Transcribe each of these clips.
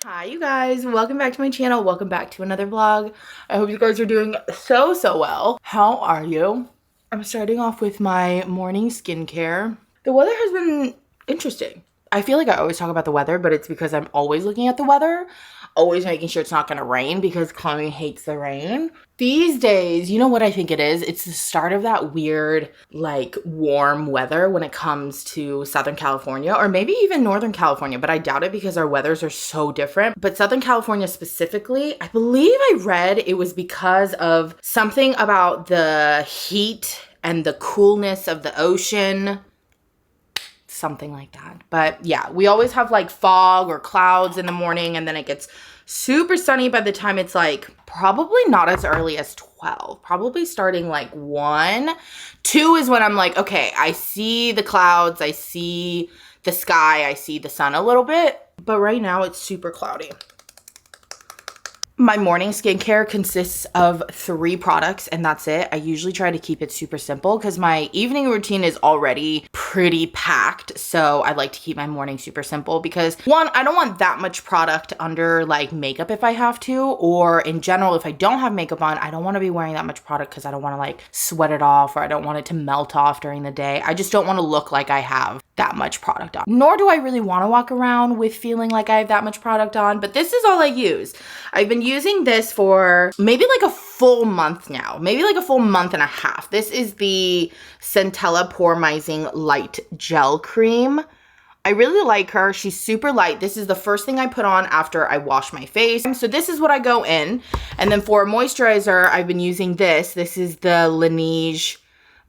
Hi you guys, welcome back to my channel. Welcome back to another vlog. I hope you guys are doing so well. How are you? I'm starting off with my morning skincare. The weather has been interesting. I feel like I always talk about the weather, but it's because I'm always looking at the weather, always making sure it's not gonna rain because Chloe hates the rain. These days, you know what I think it is? It's the start of that weird, like, warm weather when it comes to Southern California, or maybe even Northern California, but I doubt it because our weathers are so different. But Southern California specifically, I believe I read it was because of something about the heat and the coolness of the ocean. Something like that. But yeah, we always have like fog or clouds in the morning, and then it gets super sunny by the time it's like probably not as early as 12, probably starting like 1. 2 is when I'm like, okay, I see the clouds, I see the sky, I see the sun a little bit, but right now it's super cloudy. My morning skincare consists of 3 products and that's it. I usually try to keep it super simple because my evening routine is already pretty packed. So I like to keep my morning super simple because 1, I don't want that much product under like makeup if I have to, or in general, if I don't have makeup on, I don't want to be wearing that much product because I don't want to like sweat it off, or I don't want it to melt off during the day. I just don't want to look like I have that much product on. Nor do I really want to walk around with feeling like I have that much product on, but this is all I use. I've been using this for maybe like a full month now, maybe like a full month and a half. This is the Centella Poremizing Light Gel Cream. I really like her. She's super light. This is the first thing I put on after I wash my face. So this is what I go in. And then for moisturizer, I've been using this. This is the Laneige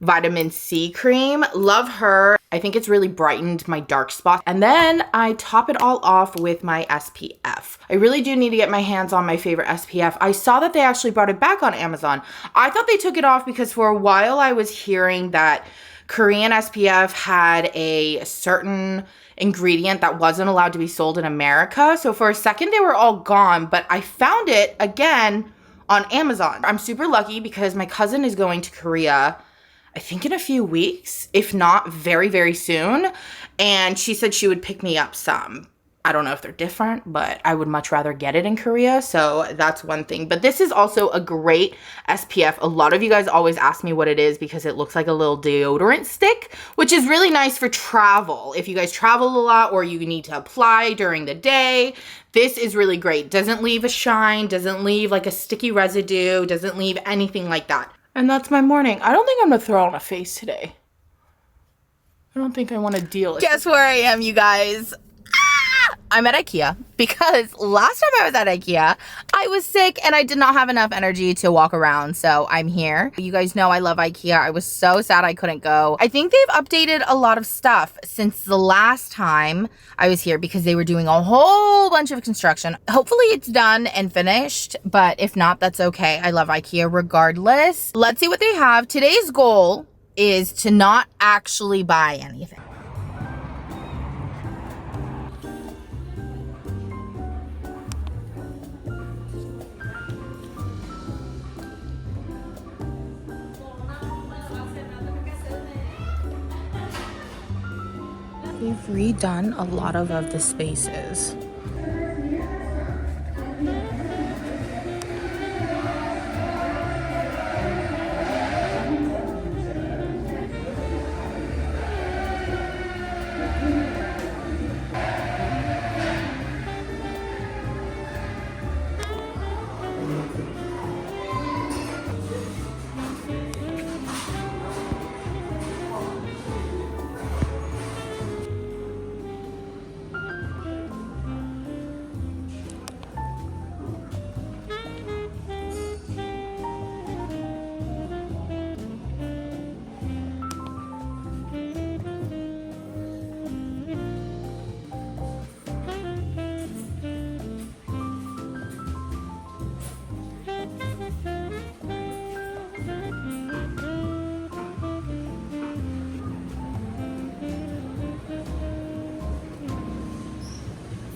Vitamin C cream. Love her. I think it's really brightened my dark spots. And then I top it all off with my SPF. I really do need to get my hands on my favorite SPF. I saw that they actually brought it back on Amazon. I thought they took it off because for a while I was hearing that Korean SPF had a certain ingredient that wasn't allowed to be sold in America. So for a second they were all gone, but I found it again on Amazon. I'm super lucky because my cousin is going to Korea, I think in a few weeks, if not very soon. And she said she would pick me up some. I don't know if they're different, but I would much rather get it in Korea. So that's one thing. But this is also a great SPF. A lot of you guys always ask me what it is because it looks like a little deodorant stick, which is really nice for travel. If you guys travel a lot or you need to apply during the day, this is really great. Doesn't leave a shine, doesn't leave like a sticky residue, doesn't leave anything like that. And that's my morning. I don't think I'm gonna throw on a face today. I don't think I want to deal with it. Guess where I am, you guys? I'm at IKEA because last time I was at IKEA, I was sick and I did not have enough energy to walk around. So I'm here. You guys know I love IKEA. I was so sad I couldn't go. I think they've updated a lot of stuff since the last time I was here because they were doing a whole bunch of construction. Hopefully it's done and finished, but if not, that's okay. I love IKEA regardless. Let's see what they have. Today's goal is to not actually buy anything. They've redone a lot of the spaces.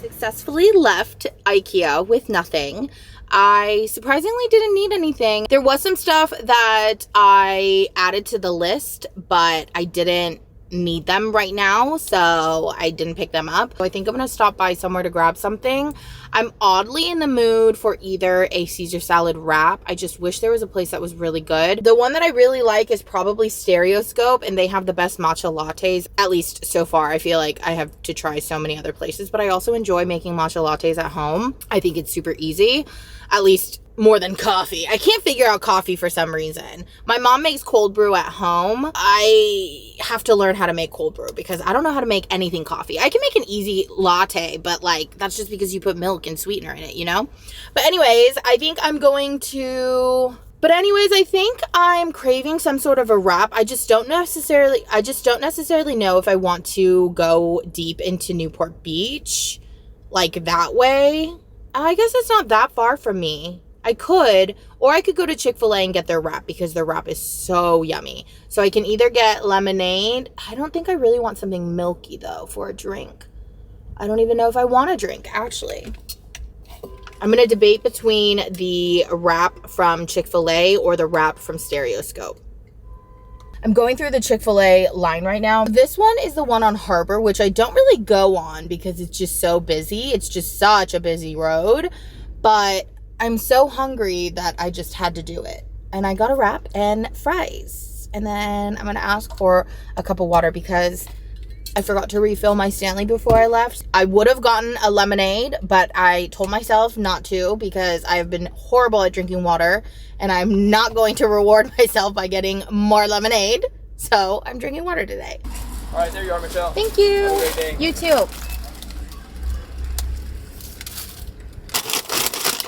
Successfully left IKEA with nothing. I surprisingly didn't need anything. There was some stuff that I added to the list, but I didn't need them right now, so I didn't pick them up. I think I'm gonna stop by somewhere to grab something. I'm oddly in the mood for either a Caesar salad wrap. I just wish there was a place that was really good. The one that I really like is probably Stereoscope, and they have the best matcha lattes, at least so far. I feel like I have to try so many other places, but I also enjoy making matcha lattes at home. I think it's super easy, at least more than coffee. I can't figure out coffee for some reason. My mom makes cold brew at home. I have to learn how to make cold brew because I don't know how to make anything coffee. I can make an easy latte, but like that's just because you put milk and sweetener in it, you know? But anyways, I think I'm craving some sort of a wrap. I just don't necessarily know if I want to go deep into Newport Beach like that way. I guess it's not that far from me. I could, or I could go to Chick-fil-A and get their wrap because their wrap is so yummy. So I can either get lemonade. I don't think I really want something milky though for a drink. I don't even know if I want a drink, actually. I'm going to debate between the wrap from Chick-fil-A or the wrap from Stereoscope. I'm going through the Chick-fil-A line right now. This one is the one on Harbor, which I don't really go on because it's just so busy. It's just such a busy road. But I'm so hungry that I just had to do it. And I got a wrap and fries. And then I'm going to ask for a cup of water because I forgot to refill my Stanley before I left. I would have gotten a lemonade, but I told myself not to because I have been horrible at drinking water. And I'm not going to reward myself by getting more lemonade. So I'm drinking water today. All right, there you are, Michelle. Thank you. Have a great day. You too.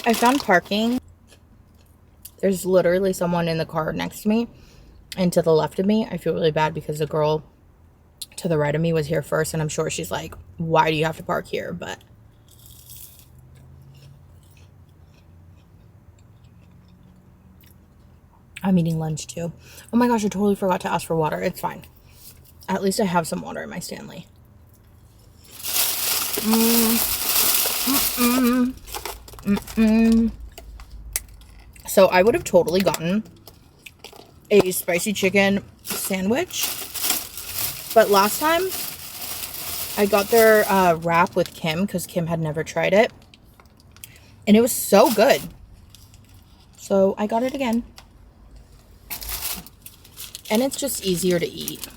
I found parking. There's literally someone in the car next to me and to the left of me. I feel really bad because the girl to the right of me was here first, and I'm sure she's like, why do you have to park here? But I'm eating lunch too. Oh my gosh, I totally forgot to ask for water. It's fine. At least I have some water in my Stanley. So I would have totally gotten a spicy chicken sandwich, but last time I got their wrap with Kim because Kim had never tried it, and it was so good. So I got it again, and it's just easier to eat.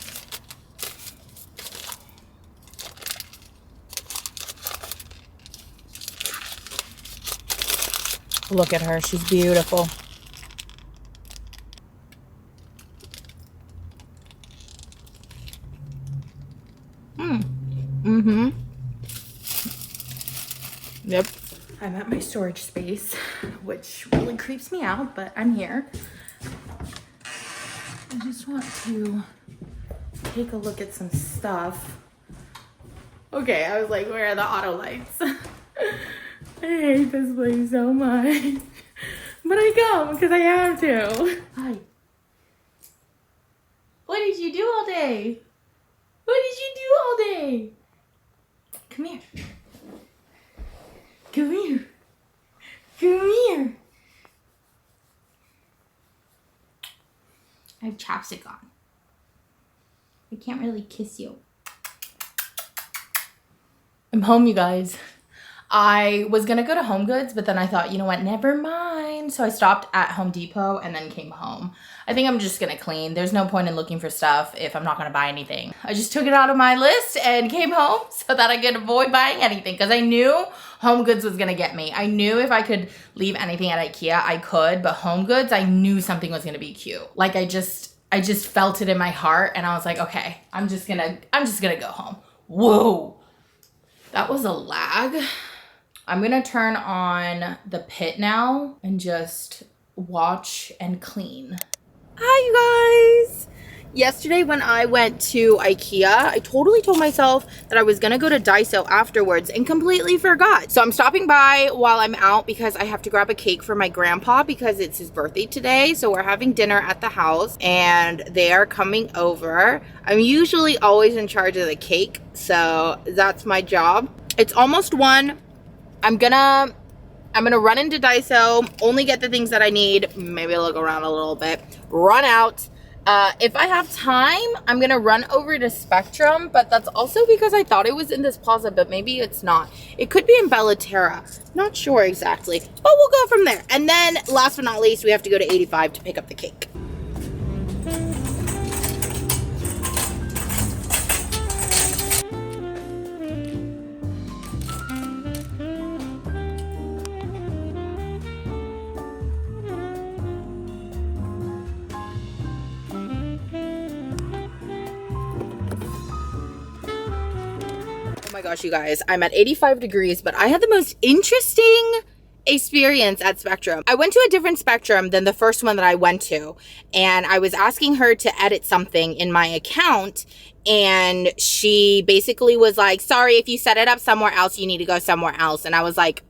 Look at her. She's beautiful. Yep. I'm at my storage space, which really creeps me out, but I'm here. I just want to take a look at some stuff. Okay, I was like, where are the auto lights? I hate this place so much. But I come because I have to. Hi. What did you do all day? What did you do all day? Come here. Come here. Come here. I have chapstick on. I can't really kiss you. I'm home, you guys. I was gonna go to Home Goods, but then I thought, you know what, never mind. So I stopped at Home Depot and then came home. I think I'm just gonna clean. There's no point in looking for stuff if I'm not gonna buy anything. I just took it out of my list and came home so that I could avoid buying anything because I knew Home Goods was gonna get me. I knew if I could leave anything at IKEA, I could, but Home Goods, I knew something was gonna be cute. Like I just felt it in my heart and I was like, okay, I'm just gonna go home. Whoa, that was a lag. I'm gonna turn on the pit now and just watch and clean. Hi, you guys. Yesterday when I went to IKEA, I totally told myself that I was gonna go to Daiso afterwards and completely forgot. So I'm stopping by while I'm out because I have to grab a cake for my grandpa because it's his birthday today. So we're having dinner at the house and they are coming over. I'm usually always in charge of the cake, so that's my job. It's almost 1. I'm gonna run into Daiso, only get the things that I need, maybe look around a little bit, run out, If I have time, I'm gonna run over to Spectrum, but that's also because I thought it was in this plaza, but maybe it's not. It could be in Bellaterra. Not sure exactly, but we'll go from there. And then last but not least, we have to go to 85 to pick up the cake. Oh my gosh, you guys, I'm at 85 degrees, but I had the most interesting experience at Spectrum. I went to a different Spectrum than the first one that I went to, and I was asking her to edit something in my account, and she basically was like, sorry, if you set it up somewhere else, you need to go somewhere else. And I was like,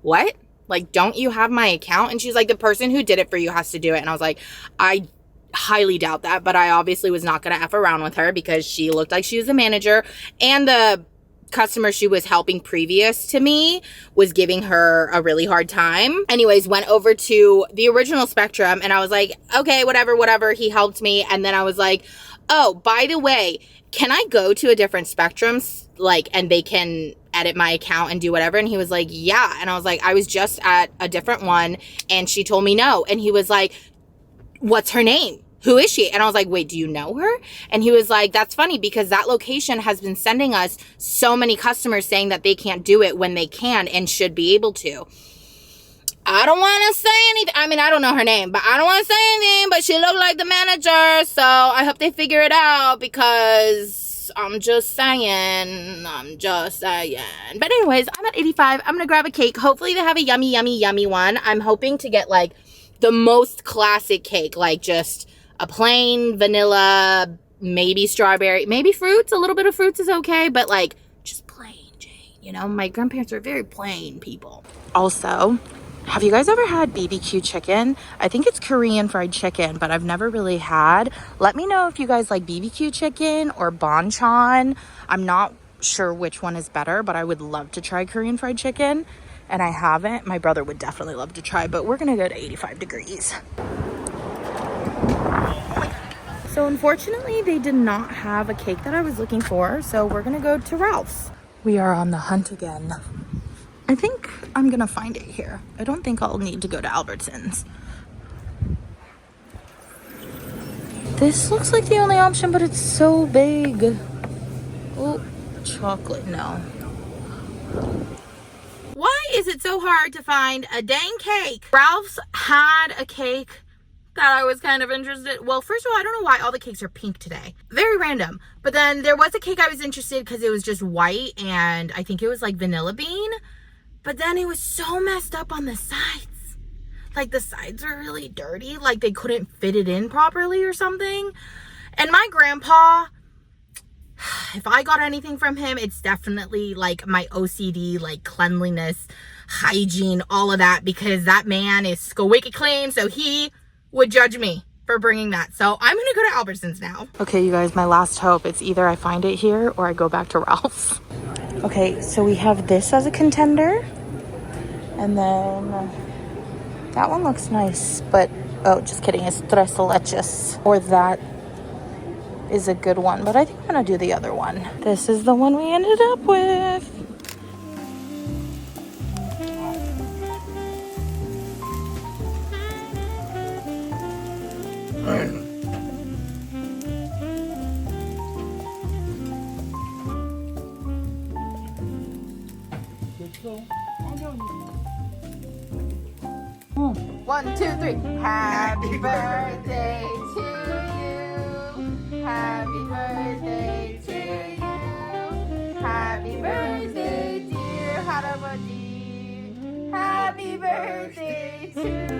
what? Like, don't you have my account? And she's like, the person who did it for you has to do it. And I was like, I highly doubt that, but I obviously was not going to F around with her because she looked like she was the manager, and the customer she was helping previous to me was giving her a really hard time. Anyways, went over to the original Spectrum, and I was like, okay, whatever. He helped me. And then I was like, oh, by the way, can I go to a different Spectrum, like, and they can edit my account and do whatever? And he was like, yeah. And I was like, I was just at a different one, and she told me no. And he was like, what's her name? Who is she? And I was like, wait, do you know her? And he was like, that's funny because that location has been sending us so many customers saying that they can't do it when they can and should be able to. I don't want to say anything. I mean, I don't know her name, but I don't want to say anything, but she looked like the manager. So I hope they figure it out because I'm just saying. But anyways, I'm at 85. I'm going to grab a cake. Hopefully they have a yummy one. I'm hoping to get like the most classic cake, like just a plain vanilla, maybe strawberry, maybe fruits. A little bit of fruits is okay, but like just plain Jane. You know, my grandparents are very plain people. Also, have you guys ever had BBQ chicken? I think it's Korean fried chicken, but I've never really had. Let me know if you guys like BBQ chicken or banchan. I'm not sure which one is better, but I would love to try Korean fried chicken, and I haven't. My brother would definitely love to try, but we're gonna go to 85 degrees. So unfortunately, they did not have a cake that I was looking for, so we're gonna go to Ralph's. We are on the hunt again. I think I'm gonna find it here. I don't think I'll need to go to Albertsons. This looks like the only option, but it's so big. Oh, chocolate, no. Why is it so hard to find a dang cake? Ralph's had a cake that I was kind of interested. Well, first of all, I don't know why all the cakes are pink today. Very random. But then there was a cake I was interested because it was just white, and I think it was like vanilla bean. But then it was so messed up on the sides. Like the sides were really dirty. Like they couldn't fit it in properly or something. And my grandpa, if I got anything from him, it's definitely like my OCD, like cleanliness, hygiene, all of that, because that man is squeaky clean, so he would judge me for bringing that. So I'm gonna go to Albertsons now. Okay, you guys, my last hope. It's either I find it here or I go back to Ralph's. Okay, so we have this as a contender, and then that one looks nice, but oh, just kidding, it's tres leches, or that is a good one, but I think I'm gonna do the other one. This is the one we ended up with. One, two, three. Happy birthday to you. Happy birthday to you. Happy birthday, dear Haramaji. Happy birthday to